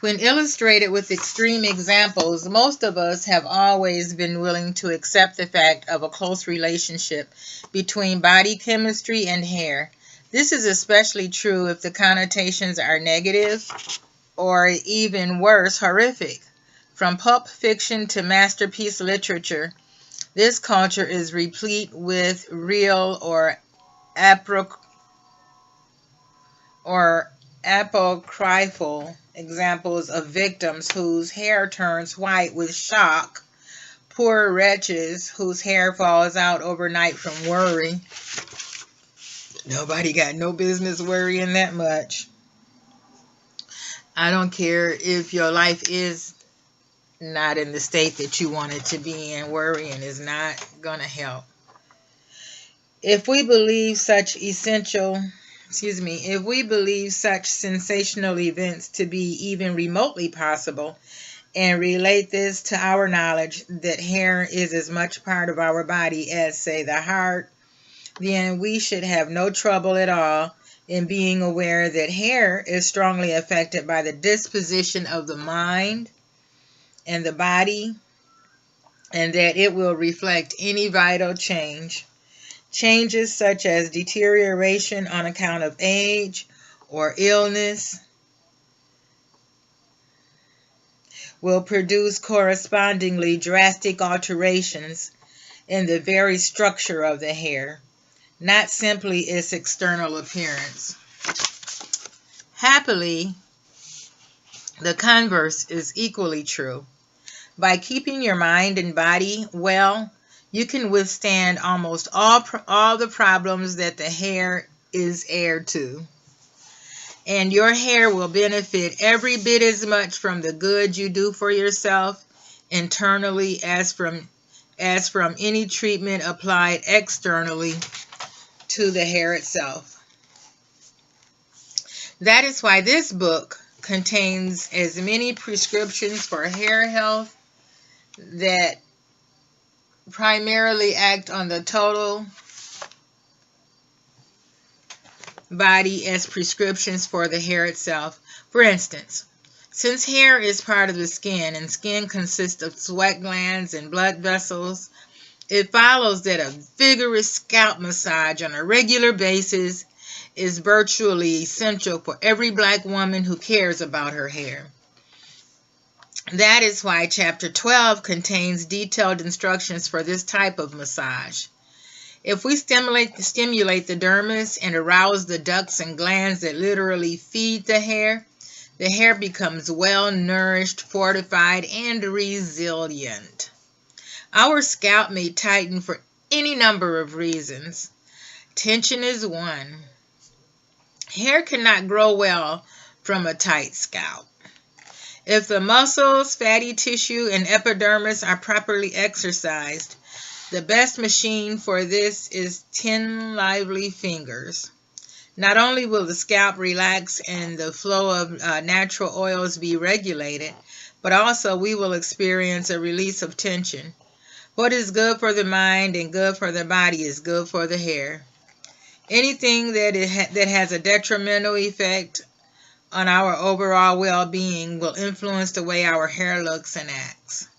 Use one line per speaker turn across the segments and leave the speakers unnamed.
When illustrated with extreme examples, most of us have always been willing to accept the fact of a close relationship between body chemistry and hair. This is especially true if the connotations are negative or even worse, horrific. From pulp fiction to masterpiece literature, this culture is replete with real or apocryphal examples of victims whose hair turns white with shock, poor wretches whose hair falls out overnight from worry. Nobody got no business worrying that much. I don't care if your life is not in the state that you want it to be in. Worrying is not going to help. If we believe such sensational events to be even remotely possible, and relate this to our knowledge that hair is as much part of our body as, say, the heart, then we should have no trouble at all in being aware that hair is strongly affected by the disposition of the mind and the body, and that it will reflect any vital change. Changes such as deterioration on account of age or illness will produce correspondingly drastic alterations in the very structure of the hair, not simply its external appearance. Happily, the converse is equally true. By keeping your mind and body well, you can withstand almost all the problems that the hair is heir to. And your hair will benefit every bit as much from the good you do for yourself internally as from any treatment applied externally to the hair itself. That is why this book contains as many prescriptions for hair health that primarily act on the total body as prescriptions for the hair itself. For instance, since hair is part of the skin and skin consists of sweat glands and blood vessels, it follows that a vigorous scalp massage on a regular basis is virtually essential for every black woman who cares about her hair. That is why Chapter 12 contains detailed instructions for this type of massage. If we stimulate the dermis and arouse the ducts and glands that literally feed the hair becomes well nourished, fortified, and resilient. Our scalp may tighten for any number of reasons. Tension is one. Hair cannot grow well from a tight scalp. If the muscles, fatty tissue, and epidermis are properly exercised, the best machine for this is 10 lively fingers. Not only will the scalp relax and the flow of natural oils be regulated, but also we will experience a release of tension. What is good for the mind and good for the body is good for the hair. Anything that has a detrimental effect on our overall well-being will influence the way our hair looks and acts.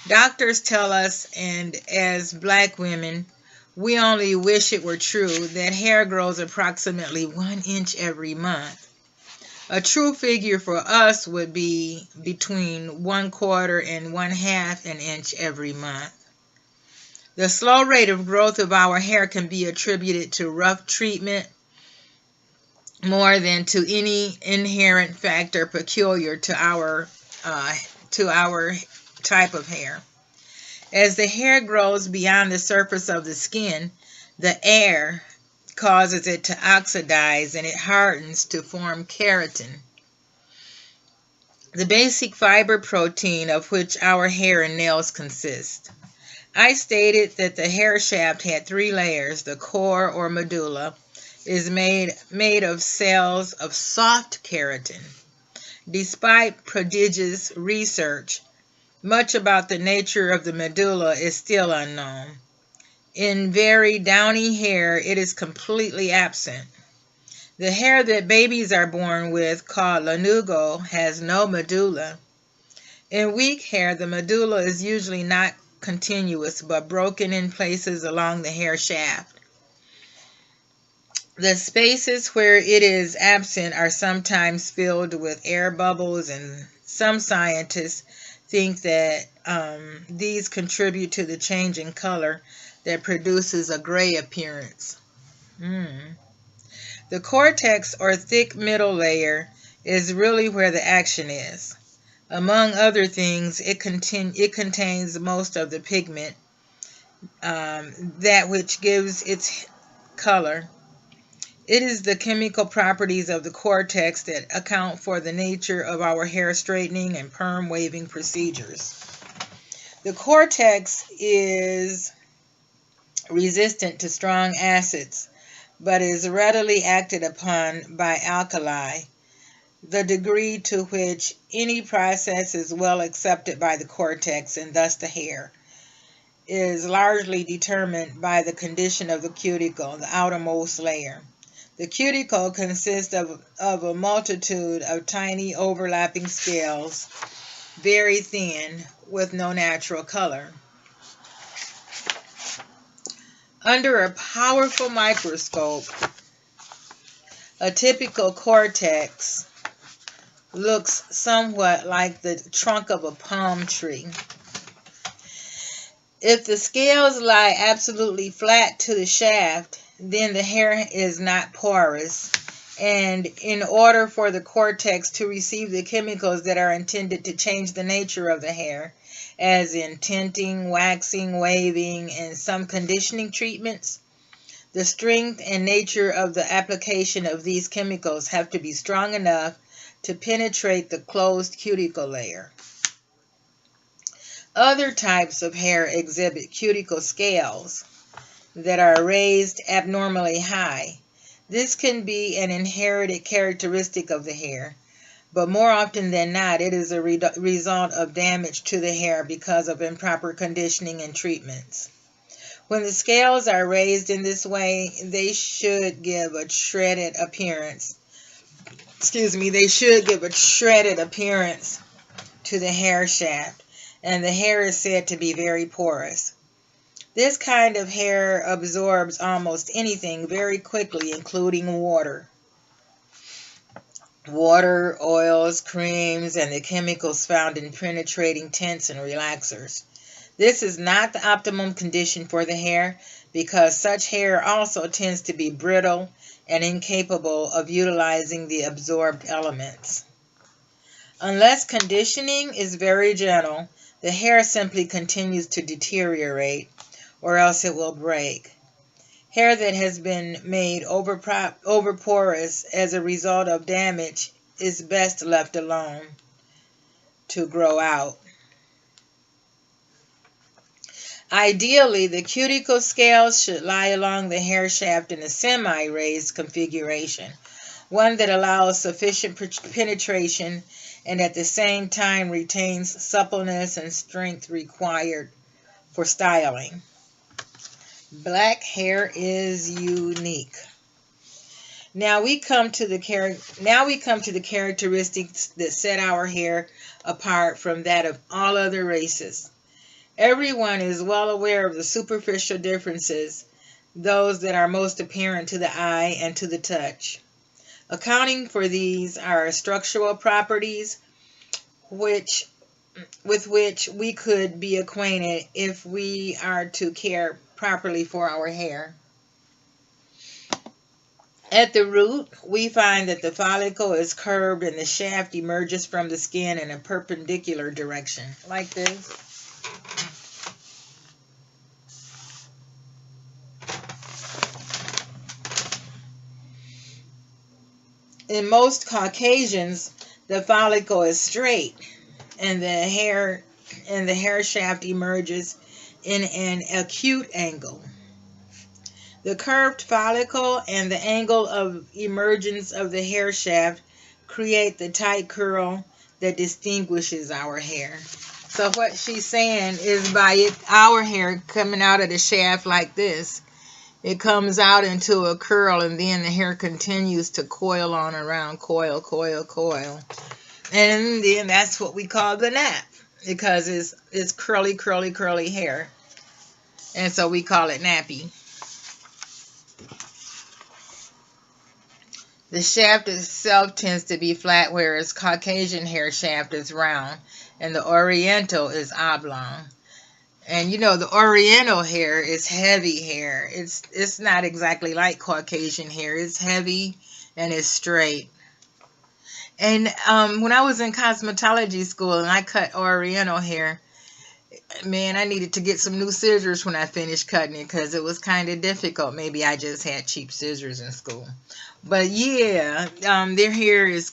Doctors tell us, and as black women, we only wish it were true, that hair grows approximately 1 inch every month. A true figure for us would be between 1/4 and 1/2 an inch every month. The slow rate of growth of our hair can be attributed to rough treatment more than to any inherent factor peculiar to our type of hair. As the hair grows beyond the surface of the skin, the air causes it to oxidize and it hardens to form keratin, the basic fiber protein of which our hair and nails consist. I stated that the hair shaft had 3 layers. The core or medulla is made of cells of soft keratin. Despite prodigious research, much about the nature of the medulla is still unknown. In very downy hair, it is completely absent. The hair that babies are born with, called lanugo, has no medulla. In weak hair, the medulla is usually not continuous but broken in places along the hair shaft. The spaces where it is absent are sometimes filled with air bubbles, and some scientists think that these contribute to the change in color that produces a gray appearance. The cortex, or thick middle layer, is really where the action is. Among other things, it contains most of the pigment, that which gives its color. It is the chemical properties of the cortex that account for the nature of our hair straightening and perm waving procedures. The cortex is resistant to strong acids, but is readily acted upon by alkali. The degree to which any process is well accepted by the cortex, and thus the hair, is largely determined by the condition of the cuticle, the outermost layer. The cuticle consists of a multitude of tiny overlapping scales, very thin, with no natural color. Under a powerful microscope, a typical cortex looks somewhat like the trunk of a palm tree. If the scales lie absolutely flat to the shaft, then the hair is not porous, and in order for the cortex to receive the chemicals that are intended to change the nature of the hair, as in tinting, waxing, waving, and some conditioning treatments, the strength and nature of the application of these chemicals have to be strong enough to penetrate the closed cuticle layer. Other types of hair exhibit cuticle scales that are raised abnormally high. This can be an inherited characteristic of the hair, but more often than not, it is a result of damage to the hair because of improper conditioning and treatments. When the scales are raised in this way, they should give a shredded appearance. They should give a shredded appearance to the hair shaft, and the hair is said to be very porous. This kind of hair absorbs almost anything very quickly, including water. Water, oils, creams, and the chemicals found in penetrating tints and relaxers. This is not the optimum condition for the hair, because such hair also tends to be brittle and incapable of utilizing the absorbed elements. Unless conditioning is very gentle, the hair simply continues to deteriorate, or else it will break. Hair that has been made overporous as a result of damage is best left alone to grow out. Ideally, the cuticle scales should lie along the hair shaft in a semi-raised configuration, one that allows sufficient penetration and at the same time retains suppleness and strength required for styling. Black hair is unique. Now we come to the characteristics that set our hair apart from that of all other races. Everyone is well aware of the superficial differences, those that are most apparent to the eye and to the touch. Accounting for these are structural properties with which we could be acquainted if we are to care properly for our hair. At the root, we find that the follicle is curved and the shaft emerges from the skin in a perpendicular direction, like this. In most Caucasians, the follicle is straight, and the hair shaft emerges in an acute angle. The curved follicle and the angle of emergence of the hair shaft create the tight curl that distinguishes our hair. So what she's saying is, by our hair coming out of the shaft like this, It comes out into a curl, and then the hair continues to coil on around, coil, coil, coil. And then that's what we call the nap, because it's curly, curly, curly hair. And so we call it nappy. The shaft itself tends to be flat, whereas Caucasian hair shaft is round, and the Oriental is oblong. And you know, the Oriental hair is heavy hair. It's not exactly like Caucasian hair. It's heavy and it's straight. And when I was in cosmetology school and I cut Oriental hair, man, I needed to get some new scissors when I finished cutting it because it was kind of difficult. Maybe I just had cheap scissors in school. But yeah, their hair is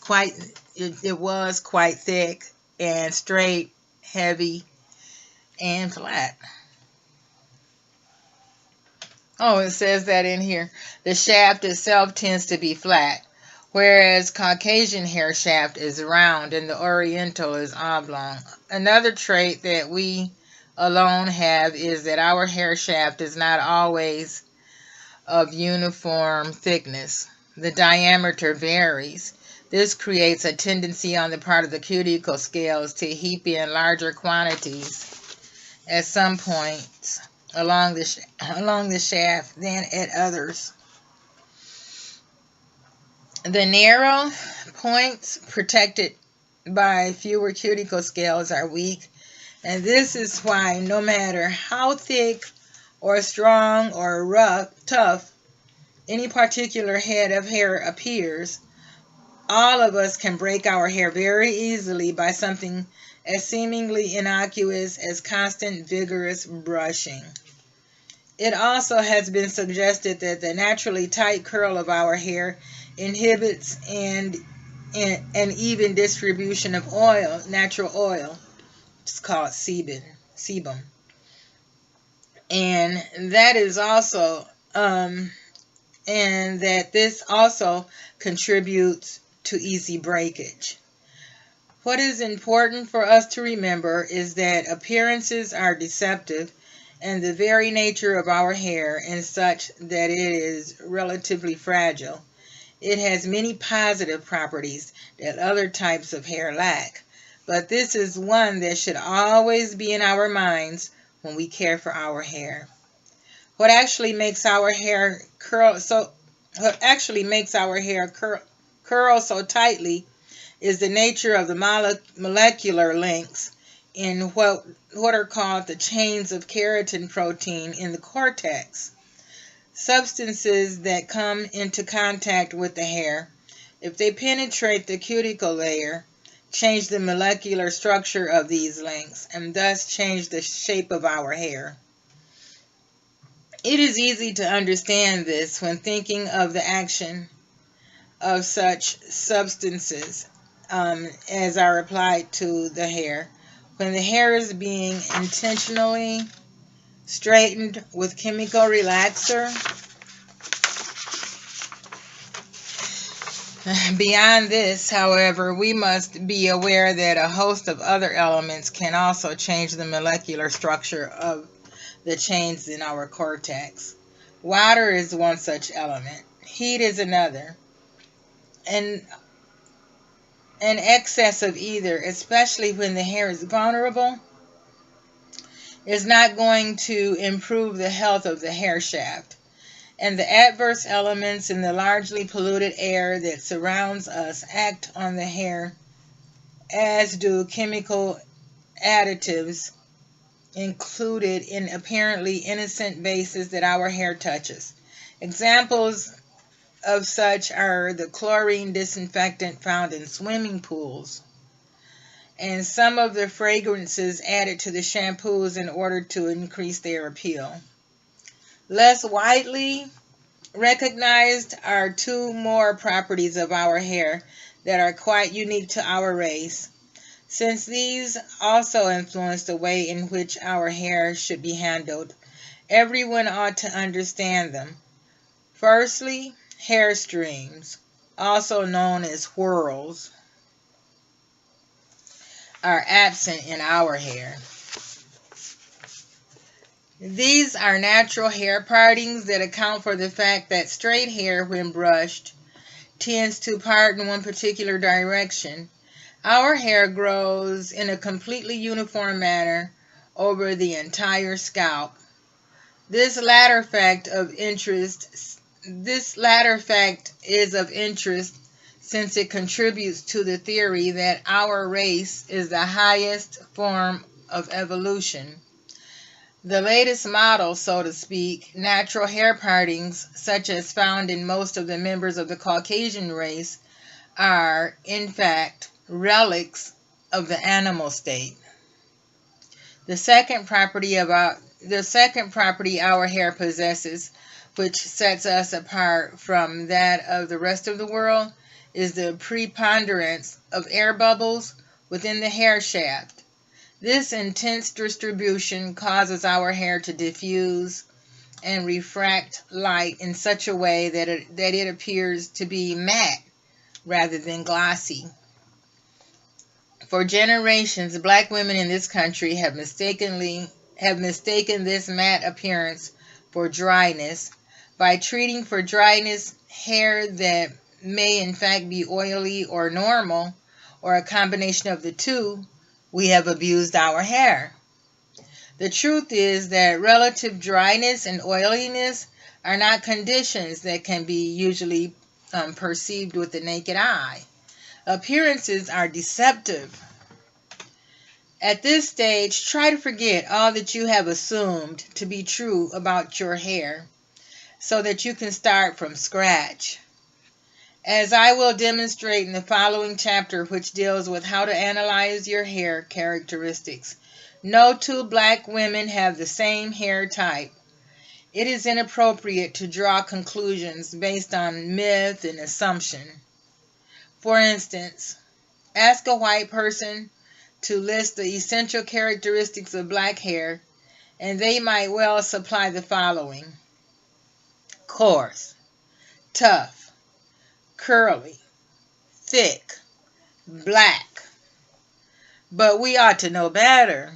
it was quite thick and straight, heavy, and flat. Oh, it says that in here. The shaft itself tends to be flat, whereas Caucasian hair shaft is round and the Oriental is oblong. Another trait that we alone have is that our hair shaft is not always of uniform thickness. The diameter varies. This creates a tendency on the part of the cuticle scales to heap in larger quantities at some points along the shaft than at others. The narrow points protected by fewer cuticle scales are weak, and this is why no matter how thick or strong or tough any particular head of hair appears, all of us can break our hair very easily by something as seemingly innocuous as constant vigorous brushing. It also has been suggested that the naturally tight curl of our hair inhibits an even distribution of oil, natural oil. It's called sebum. And that is also, and that this also contributes to easy breakage. What is important for us to remember is that appearances are deceptive, and the very nature of our hair is such that it is relatively fragile. It has many positive properties that other types of hair lack, but this is one that should always be in our minds when we care for our hair. What actually makes our hair curl so tightly is the nature of the molecular links in what are called the chains of keratin protein in the cortex. Substances that come into contact with the hair, if they penetrate the cuticle layer, change the molecular structure of these links and thus change the shape of our hair. It is easy to understand this when thinking of the action of such substances as are applied to the hair. When the hair is being intentionally straightened with chemical relaxer, beyond this, however, we must be aware that a host of other elements can also change the molecular structure of the chains in our cortex. Water is one such element. Heat is another. And an excess of either, especially when the hair is vulnerable, is not going to improve the health of the hair shaft. And the adverse elements in the largely polluted air that surrounds us act on the hair, as do chemical additives included in apparently innocent bases that our hair touches. Examples of such are the chlorine disinfectant found in swimming pools and some of the fragrances added to the shampoos in order to increase their appeal. Less widely recognized are two more properties of our hair that are quite unique to our race, since these also influence the way in which our hair should be handled. Everyone ought to understand them. Firstly, hair streams, also known as whorls, are absent in our hair. These are natural hair partings that account for the fact that straight hair, when brushed, tends to part in one particular direction. Our hair grows in a completely uniform manner over the entire scalp. This latter fact is of interest since it contributes to the theory that our race is the highest form of evolution. The latest model, so to speak, natural hair partings, such as found in most of the members of the Caucasian race, are, in fact, relics of the animal state. The second property our hair possesses, which sets us apart from that of the rest of the world, is the preponderance of air bubbles within the hair shaft. This intense distribution causes our hair to diffuse and refract light in such a way that it appears to be matte rather than glossy. For generations, black women in this country have mistaken this matte appearance for dryness. By treating for dryness hair that may in fact be oily or normal, or a combination of the two, we have abused our hair. The truth is that relative dryness and oiliness are not conditions that can be usually perceived with the naked eye. Appearances are deceptive. At this stage, try to forget all that you have assumed to be true about your hair so that you can start from scratch. As I will demonstrate in the following chapter, which deals with how to analyze your hair characteristics, no two black women have the same hair type. It is inappropriate to draw conclusions based on myth and assumption. For instance, ask a white person to list the essential characteristics of black hair, and they might well supply the following: coarse, tough, curly, thick, black. But we ought to know better.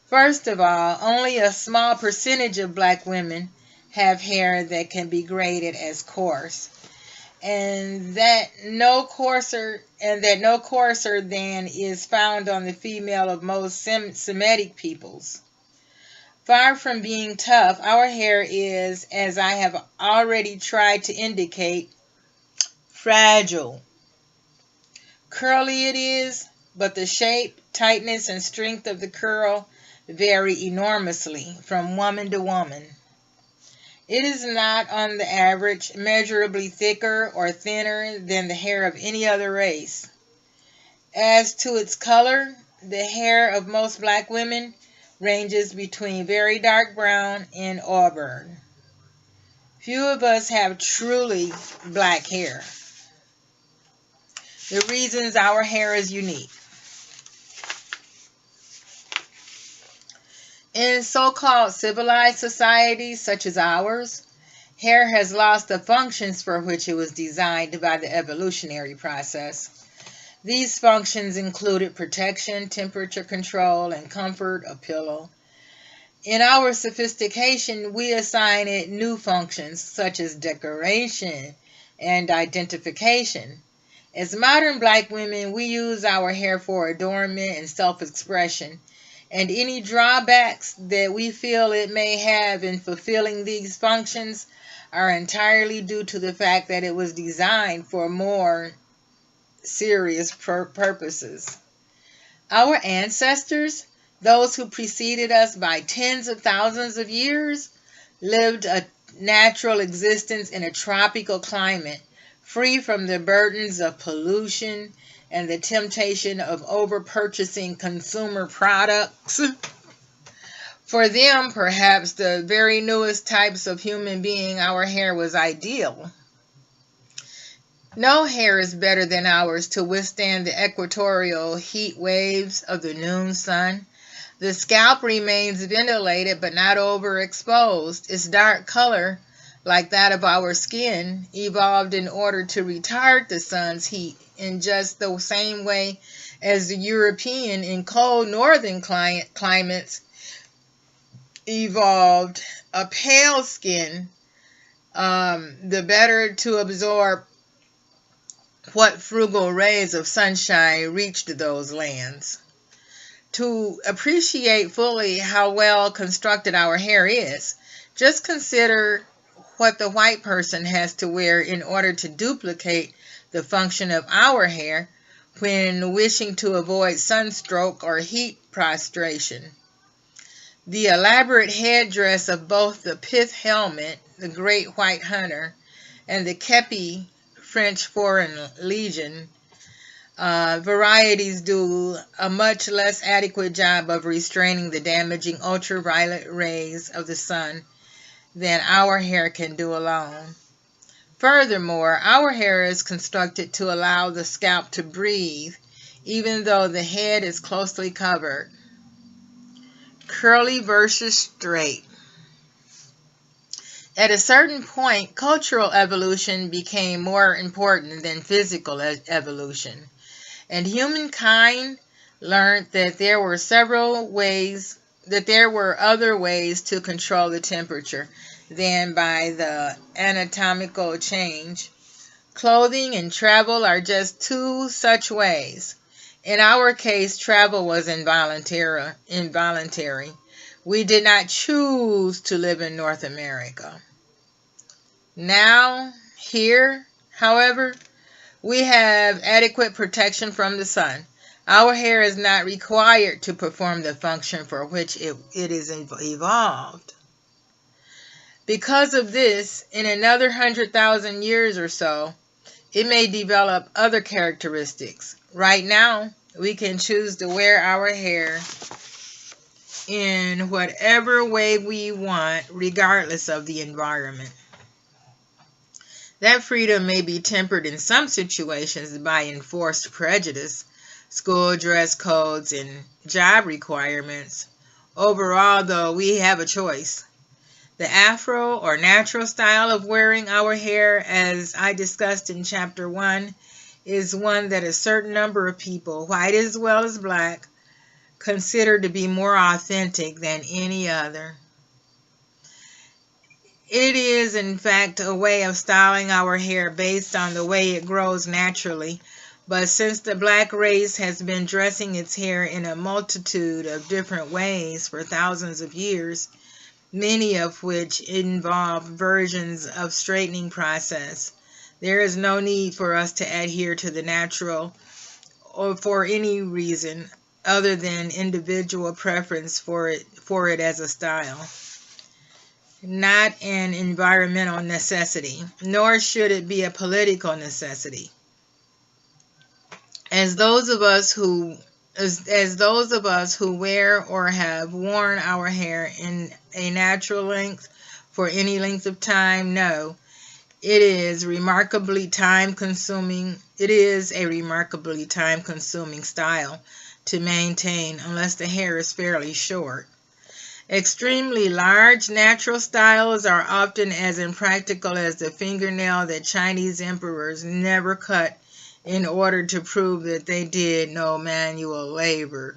First of all, only a small percentage of black women have hair that can be graded as coarse, and that no coarser than is found on the female of most Semitic peoples. Far from being tough, our hair is, as I have already tried to indicate, fragile. Curly it is, but the shape, tightness, and strength of the curl vary enormously from woman to woman. It is not, on the average, measurably thicker or thinner than the hair of any other race. As to its color, the hair of most black women ranges between very dark brown and auburn. Few of us have truly black hair. The reasons our hair is unique. In so-called civilized societies such as ours, hair has lost the functions for which it was designed by the evolutionary process. These functions included protection, temperature control, and comfort, a pillow. In our sophistication, we assign it new functions such as decoration and identification. As modern black women, we use our hair for adornment and self-expression, and any drawbacks that we feel it may have in fulfilling these functions are entirely due to the fact that it was designed for more serious purposes. Our ancestors, those who preceded us by tens of thousands of years, lived a natural existence in a tropical climate, free from the burdens of pollution and the temptation of over-purchasing consumer products. For them, perhaps the very newest types of human being, our hair was ideal. No hair is better than ours to withstand the equatorial heat waves of the noon sun. The scalp remains ventilated but not overexposed. Its dark color, like that of our skin, evolved in order to retard the sun's heat in just the same way as the European in cold northern climates evolved a pale skin, the better to absorb what frugal rays of sunshine reached those lands. To appreciate fully how well constructed our hair is, just consider what the white person has to wear in order to duplicate the function of our hair when wishing to avoid sunstroke or heat prostration. The elaborate headdress of both the pith helmet, the Great White Hunter, and the kepi, French Foreign Legion, varieties do a much less adequate job of restraining the damaging ultraviolet rays of the sun than our hair can do alone. Furthermore, our hair is constructed to allow the scalp to breathe, even though the head is closely covered. Curly versus straight. At a certain point, cultural evolution became more important than physical evolution, and humankind learned that there were other ways to control the temperature than by the anatomical change. Clothing and travel are just two such ways. In our case, travel was involuntary. We did not choose to live in North America. Now, here, however, we have adequate protection from the sun. Our hair is not required to perform the function for which it is evolved. Because of this, in another 100,000 years or so, it may develop other characteristics. Right now, we can choose to wear our hair in whatever way we want, regardless of the environment. That freedom may be tempered in some situations by enforced prejudice, school dress codes, and job requirements. Overall, though, we have a choice. The afro or natural style of wearing our hair, as I discussed in Chapter 1, is one that a certain number of people, white as well as black, consider to be more authentic than any other. It is, in fact, a way of styling our hair based on the way it grows naturally, but since the black race has been dressing its hair in a multitude of different ways for thousands of years, many of which involve versions of straightening process, there is no need for us to adhere to the natural or for any reason other than individual preference for it as a style. Not an environmental necessity, nor should it be a political necessity. As those of us who wear or have worn our hair in a natural length for any length of time know, it is a remarkably time-consuming style to maintain unless the hair is fairly short. Extremely large natural styles are often as impractical as the fingernail that Chinese emperors never cut in order to prove that they did no manual labor.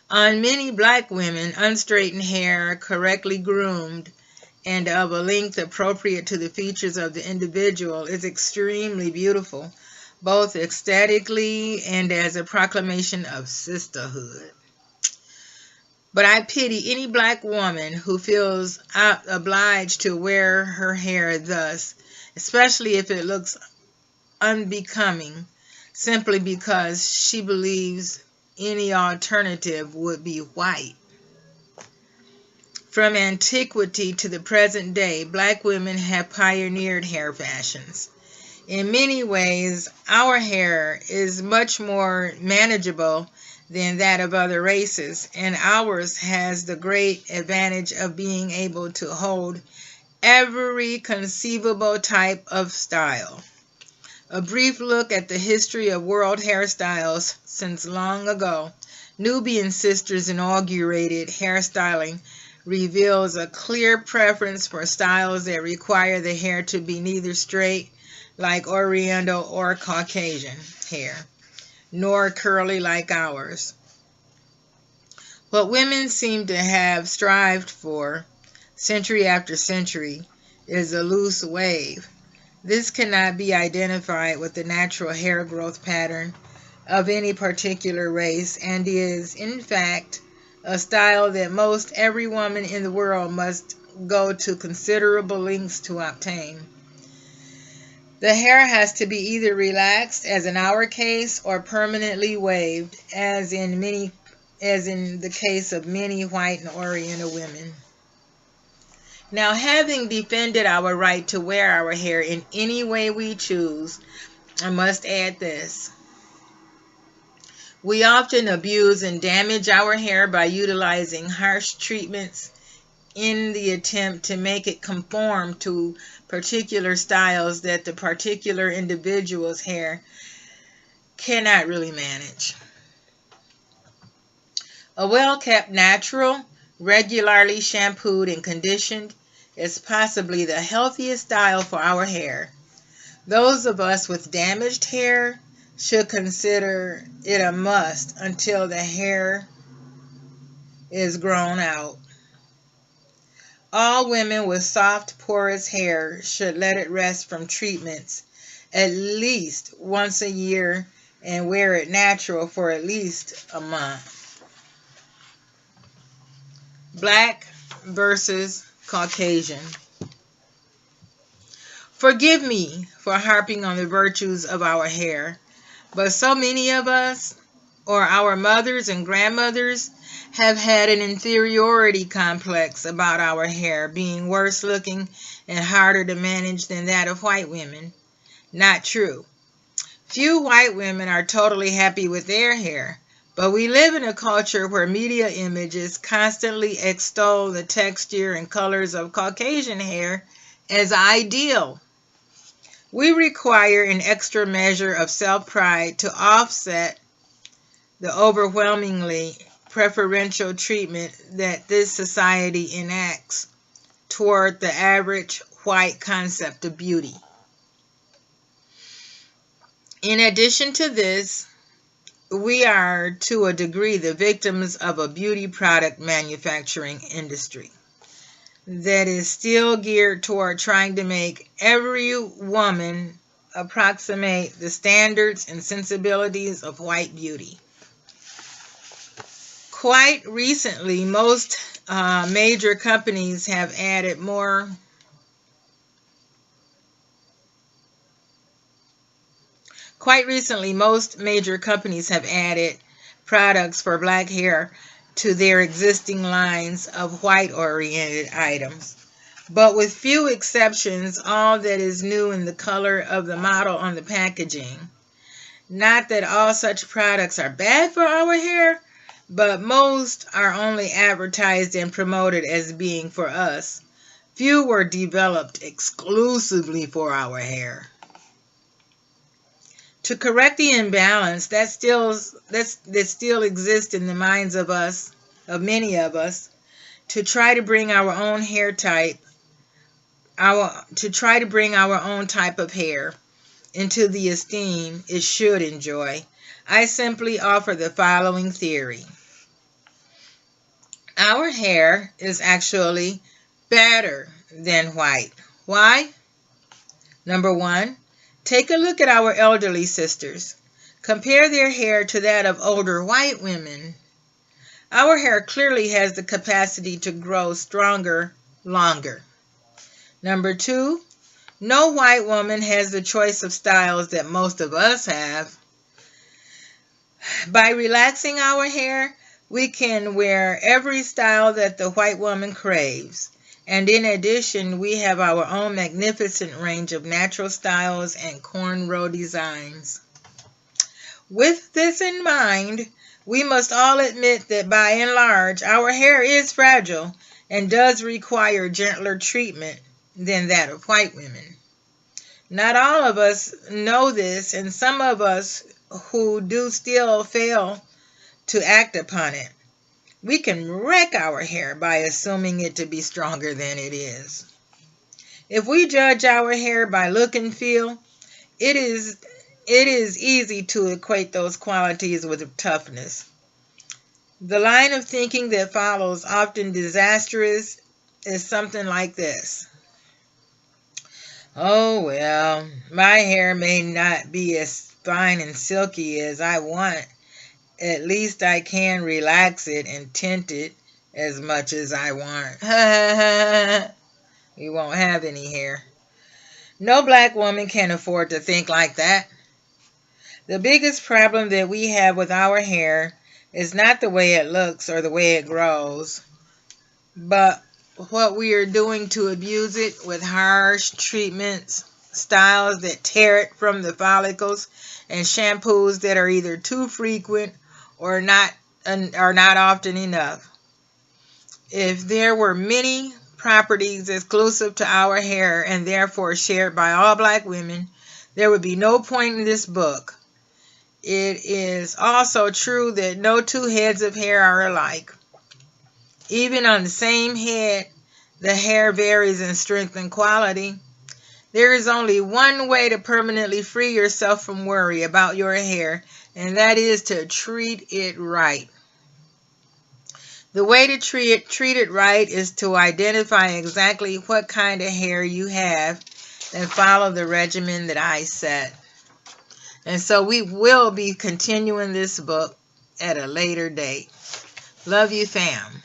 On many black women, unstraightened hair, correctly groomed, and of a length appropriate to the features of the individual is extremely beautiful, both aesthetically and as a proclamation of sisterhood. But I pity any black woman who feels obliged to wear her hair thus, especially if it looks unbecoming, simply because she believes any alternative would be white. From antiquity to the present day, black women have pioneered hair fashions. In many ways, our hair is much more manageable than that of other races, and ours has the great advantage of being able to hold every conceivable type of style. A brief look at the history of world hairstyles since long ago, Nubian sisters inaugurated hairstyling, reveals a clear preference for styles that require the hair to be neither straight like Oriental or Caucasian hair, nor curly like ours. What women seem to have strived for, century after century, is a loose wave. This cannot be identified with the natural hair growth pattern of any particular race and is, in fact, a style that most every woman in the world must go to considerable lengths to obtain. The hair has to be either relaxed, as in our case, or permanently waved, as in the case of many white and Oriental women. Now, having defended our right to wear our hair in any way we choose, I must add this. We often abuse and damage our hair by utilizing harsh treatments in the attempt to make it conform to particular styles that the particular individual's hair cannot really manage. A well-kept, natural, regularly shampooed and conditioned is possibly the healthiest style for our hair. Those of us with damaged hair should consider it a must until the hair is grown out. All women with soft, porous hair should let it rest from treatments at least once a year and wear it natural for at least a month. Black versus Caucasian. Forgive me for harping on the virtues of our hair, but so many of us, or our mothers and grandmothers, have had an inferiority complex about our hair being worse looking and harder to manage than that of white women. Not true. Few white women are totally happy with their hair, but we live in a culture where media images constantly extol the texture and colors of Caucasian hair as ideal. We require an extra measure of self-pride to offset the overwhelmingly preferential treatment that this society enacts toward the average white concept of beauty. In addition to this, we are to a degree the victims of a beauty product manufacturing industry that is still geared toward trying to make every woman approximate the standards and sensibilities of white beauty. Quite recently, most major companies have added products for black hair to their existing lines of white-oriented items. But with few exceptions, all that is new in the color of the model on the packaging. Not that all such products are bad for our hair, but most are only advertised and promoted as being for us. Few were developed exclusively for our hair. To correct the imbalance that still exists in the minds of many of us, to try to bring our own hair type, type of hair into the esteem it should enjoy, I simply offer the following theory. Our hair is actually better than white. Why? Number one, take a look at our elderly sisters. Compare their hair to that of older white women. Our hair clearly has the capacity to grow stronger, longer. Number two, no white woman has the choice of styles that most of us have. By relaxing our hair, we can wear every style that the white woman craves. And in addition, we have our own magnificent range of natural styles and cornrow designs. With this in mind, we must all admit that by and large, our hair is fragile and does require gentler treatment than that of white women. Not all of us know this, and some of us who do still fail to act upon it. We can wreck our hair by assuming it to be stronger than it is. If we judge our hair by look and feel, it is easy to equate those qualities with toughness. The line of thinking that follows, often disastrous, is something like this. Oh, well, my hair may not be as fine and silky as I want. At least I can relax it and tint it as much as I want. You won't have any hair. No black woman can afford to think like that. The biggest problem that we have with our hair is not the way it looks or the way it grows, but what we are doing to abuse it with harsh treatments, styles that tear it from the follicles, and shampoos that are either too frequent or not often enough. If there were many properties exclusive to our hair and therefore shared by all black women, there would be no point in this book. It is also true that no two heads of hair are alike. Even on the same head, the hair varies in strength and quality. There is only one way to permanently free yourself from worry about your hair, and that is to treat it right. The way to treat it right is to identify exactly what kind of hair you have and follow the regimen that I set. And so we will be continuing this book at a later date. Love you, fam.